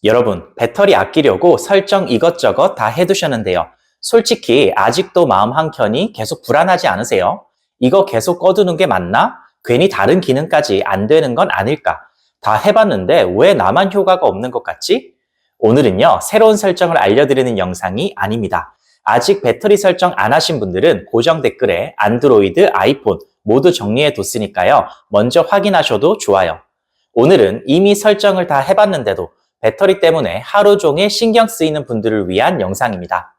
여러분, 배터리 아끼려고 설정 이것저것 다 해두셨는데요. 솔직히 아직도 마음 한켠이 계속 불안하지 않으세요? 이거 계속 꺼두는 게 맞나? 괜히 다른 기능까지 안 되는 건 아닐까? 다 해봤는데 왜 나만 효과가 없는 것 같지? 오늘은요, 새로운 설정을 알려드리는 영상이 아닙니다. 아직 배터리 설정 안 하신 분들은 고정 댓글에 안드로이드, 아이폰 모두 정리해 뒀으니까요. 먼저 확인하셔도 좋아요. 오늘은 이미 설정을 다 해봤는데도 배터리 때문에 하루 종일 신경 쓰이는 분들을 위한 영상입니다.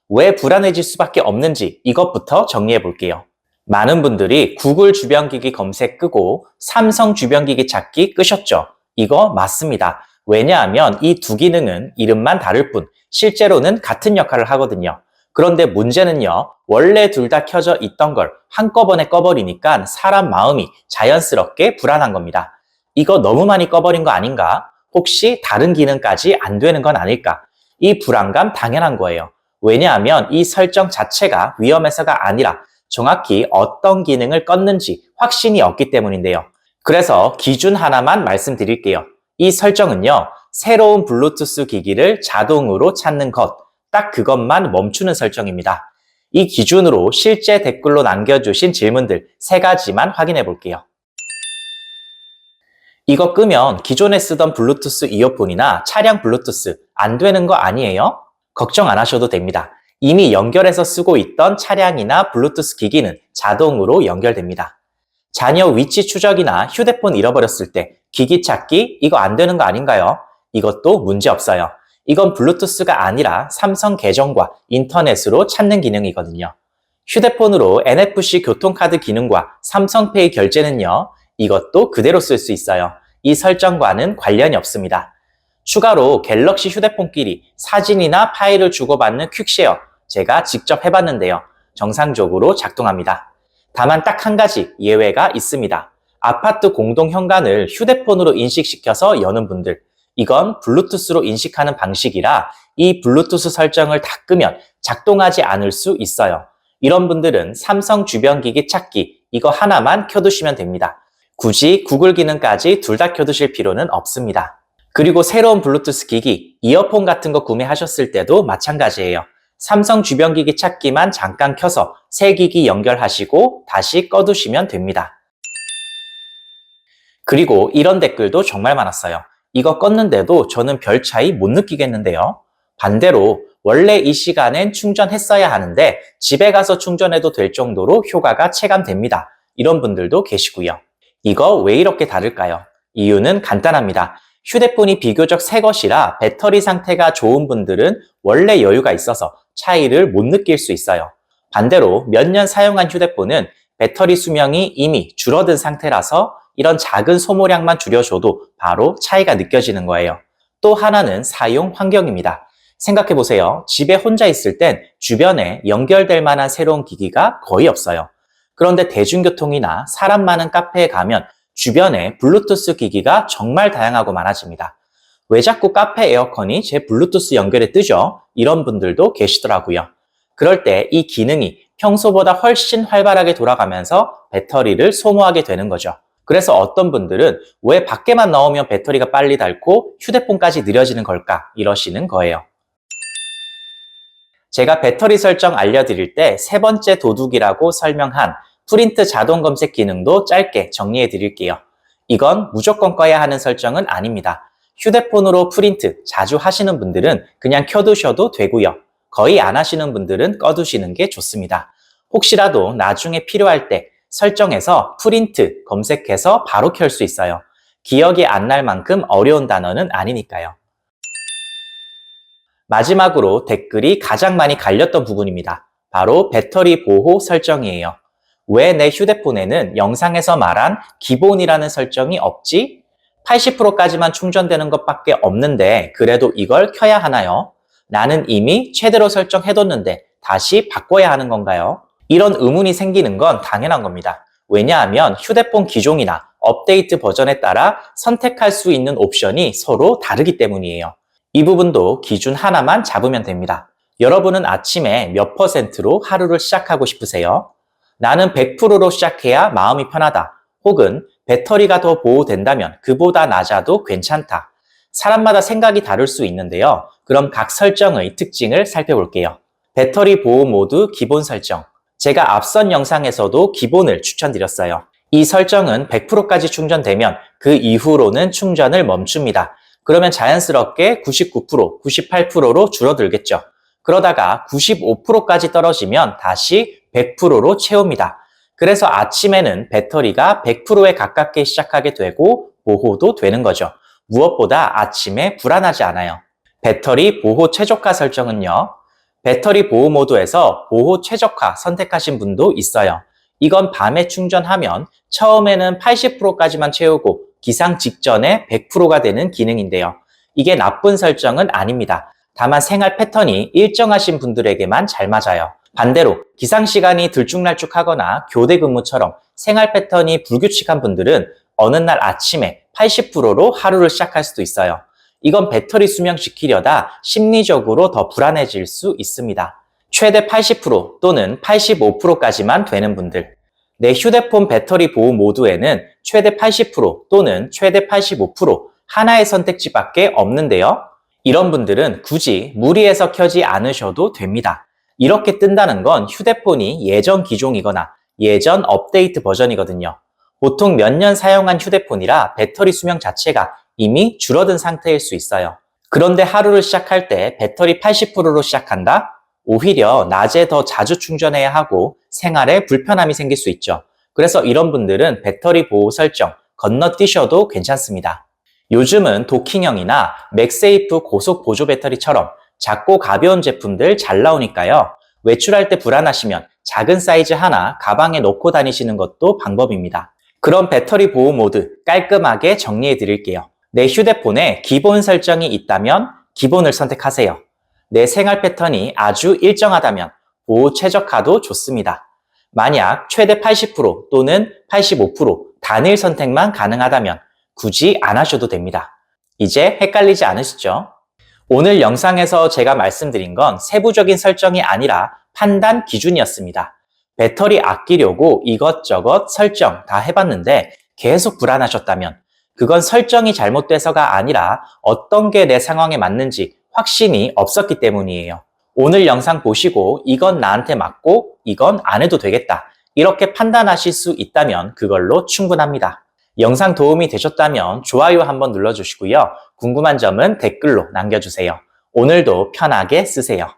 왜 불안해질 수밖에 없는지 이것부터 정리해 볼게요. 많은 분들이 구글 주변기기 검색 끄고 삼성 주변기기 찾기 끄셨죠? 이거 맞습니다. 왜냐하면 이 두 기능은 이름만 다를 뿐 실제로는 같은 역할을 하거든요. 그런데 문제는요, 원래 둘 다 켜져 있던 걸 한꺼번에 꺼버리니까 사람 마음이 자연스럽게 불안한 겁니다. 이거 너무 많이 꺼버린 거 아닌가? 혹시 다른 기능까지 안 되는 건 아닐까? 이 불안감 당연한 거예요. 왜냐하면 이 설정 자체가 위험해서가 아니라 정확히 어떤 기능을 껐는지 확신이 없기 때문인데요. 그래서 기준 하나만 말씀드릴게요. 이 설정은요, 새로운 블루투스 기기를 자동으로 찾는 것, 딱 그것만 멈추는 설정입니다. 이 기준으로 실제 댓글로 남겨주신 질문들 3가지만 확인해 볼게요. 이거 끄면 기존에 쓰던 블루투스 이어폰이나 차량 블루투스 안 되는 거 아니에요? 걱정 안 하셔도 됩니다. 이미 연결해서 쓰고 있던 차량이나 블루투스 기기는 자동으로 연결됩니다. 자녀 위치 추적이나 휴대폰 잃어버렸을 때 기기 찾기 이거 안 되는 거 아닌가요? 이것도 문제 없어요. 이건 블루투스가 아니라 삼성 계정과 인터넷으로 찾는 기능이거든요. 휴대폰으로 NFC 교통카드 기능과 삼성페이 결제는요, 이것도 그대로 쓸 수 있어요. 이 설정과는 관련이 없습니다. 추가로 갤럭시 휴대폰끼리 사진이나 파일을 주고받는 퀵쉐어, 제가 직접 해봤는데요. 정상적으로 작동합니다. 다만 딱 한 가지 예외가 있습니다. 아파트 공동 현관을 휴대폰으로 인식시켜서 여는 분들, 이건 블루투스로 인식하는 방식이라 이 블루투스 설정을 다 끄면 작동하지 않을 수 있어요. 이런 분들은 삼성 주변기기 찾기 이거 하나만 켜두시면 됩니다. 굳이 구글 기능까지 둘 다 켜두실 필요는 없습니다. 그리고 새로운 블루투스 기기, 이어폰 같은 거 구매하셨을 때도 마찬가지예요. 삼성 주변기기 찾기만 잠깐 켜서 새 기기 연결하시고 다시 꺼두시면 됩니다. 그리고 이런 댓글도 정말 많았어요. 이거 껐는데도 저는 별 차이 못 느끼겠는데요. 반대로 원래 이 시간엔 충전했어야 하는데 집에 가서 충전해도 될 정도로 효과가 체감됩니다. 이런 분들도 계시고요. 이거 왜 이렇게 다를까요? 이유는 간단합니다. 휴대폰이 비교적 새 것이라 배터리 상태가 좋은 분들은 원래 여유가 있어서 차이를 못 느낄 수 있어요. 반대로 몇 년 사용한 휴대폰은 배터리 수명이 이미 줄어든 상태라서 이런 작은 소모량만 줄여줘도 바로 차이가 느껴지는 거예요. 또 하나는 사용 환경입니다. 생각해보세요. 집에 혼자 있을 땐 주변에 연결될 만한 새로운 기기가 거의 없어요. 그런데 대중교통이나 사람 많은 카페에 가면 주변에 블루투스 기기가 정말 다양하고 많아집니다. 왜 자꾸 카페 에어컨이 제 블루투스 연결에 뜨죠? 이런 분들도 계시더라고요. 그럴 때 이 기능이 평소보다 훨씬 활발하게 돌아가면서 배터리를 소모하게 되는 거죠. 그래서 어떤 분들은 왜 밖에만 나오면 배터리가 빨리 닳고 휴대폰까지 느려지는 걸까? 이러시는 거예요. 제가 배터리 설정 알려드릴 때 3번째 도둑이라고 설명한 프린트 자동 검색 기능도 짧게 정리해 드릴게요. 이건 무조건 꺼야 하는 설정은 아닙니다. 휴대폰으로 프린트 자주 하시는 분들은 그냥 켜두셔도 되고요. 거의 안 하시는 분들은 꺼두시는 게 좋습니다. 혹시라도 나중에 필요할 때 설정해서 프린트 검색해서 바로 켤 수 있어요. 기억이 안 날 만큼 어려운 단어는 아니니까요. 마지막으로 댓글이 가장 많이 갈렸던 부분입니다. 바로 배터리 보호 설정이에요. 왜 내 휴대폰에는 영상에서 말한 기본이라는 설정이 없지? 80%까지만 충전되는 것밖에 없는데 그래도 이걸 켜야 하나요? 나는 이미 최대로 설정해뒀는데 다시 바꿔야 하는 건가요? 이런 의문이 생기는 건 당연한 겁니다. 왜냐하면 휴대폰 기종이나 업데이트 버전에 따라 선택할 수 있는 옵션이 서로 다르기 때문이에요. 이 부분도 기준 하나만 잡으면 됩니다. 여러분은 아침에 몇 %로 하루를 시작하고 싶으세요? 나는 100%로 시작해야 마음이 편하다. 혹은 배터리가 더 보호된다면 그보다 낮아도 괜찮다. 사람마다 생각이 다를 수 있는데요. 그럼 각 설정의 특징을 살펴볼게요. 배터리 보호 모드 기본 설정. 제가 앞선 영상에서도 기본을 추천드렸어요. 이 설정은 100%까지 충전되면 그 이후로는 충전을 멈춥니다. 그러면 자연스럽게 99%, 98%로 줄어들겠죠. 그러다가 95%까지 떨어지면 다시 100%로 채웁니다. 그래서 아침에는 배터리가 100%에 가깝게 시작하게 되고 보호도 되는 거죠. 무엇보다 아침에 불안하지 않아요. 배터리 보호 최적화 설정은요. 배터리 보호 모드에서 보호 최적화 선택하신 분도 있어요. 이건 밤에 충전하면 처음에는 80%까지만 채우고 기상 직전에 100%가 되는 기능인데요. 이게 나쁜 설정은 아닙니다. 다만 생활 패턴이 일정하신 분들에게만 잘 맞아요. 반대로 기상 시간이 들쭉날쭉하거나 교대 근무처럼 생활 패턴이 불규칙한 분들은 어느 날 아침에 80%로 하루를 시작할 수도 있어요. 이건 배터리 수명시키려다 심리적으로 더 불안해질 수 있습니다. 최대 80% 또는 85%까지만 되는 분들. 내 휴대폰 배터리 보호 모드에는 최대 80% 또는 최대 85% 하나의 선택지밖에 없는데요. 이런 분들은 굳이 무리해서 켜지 않으셔도 됩니다. 이렇게 뜬다는 건 휴대폰이 예전 기종이거나 예전 업데이트 버전이거든요. 보통 몇 년 사용한 휴대폰이라 배터리 수명 자체가 이미 줄어든 상태일 수 있어요. 그런데 하루를 시작할 때 배터리 80%로 시작한다? 오히려 낮에 더 자주 충전해야 하고 생활에 불편함이 생길 수 있죠. 그래서 이런 분들은 배터리 보호 설정 건너뛰셔도 괜찮습니다. 요즘은 도킹형이나 맥세이프 고속 보조 배터리처럼 작고 가벼운 제품들 잘 나오니까요. 외출할 때 불안하시면 작은 사이즈 하나 가방에 넣고 다니시는 것도 방법입니다. 그럼 배터리 보호 모드 깔끔하게 정리해 드릴게요. 내 휴대폰에 기본 설정이 있다면 기본을 선택하세요. 내 생활 패턴이 아주 일정하다면 보호 최적화도 좋습니다. 만약 최대 80% 또는 85% 단일 선택만 가능하다면 굳이 안 하셔도 됩니다. 이제 헷갈리지 않으시죠? 오늘 영상에서 제가 말씀드린 건 세부적인 설정이 아니라 판단 기준이었습니다. 배터리 아끼려고 이것저것 설정 다 해봤는데 계속 불안하셨다면 그건 설정이 잘못돼서가 아니라 어떤 게 내 상황에 맞는지 확신이 없었기 때문이에요. 오늘 영상 보시고 이건 나한테 맞고 이건 안 해도 되겠다. 이렇게 판단하실 수 있다면 그걸로 충분합니다. 영상 도움이 되셨다면 좋아요 한번 눌러주시고요. 궁금한 점은 댓글로 남겨주세요. 오늘도 편하게 쓰세요.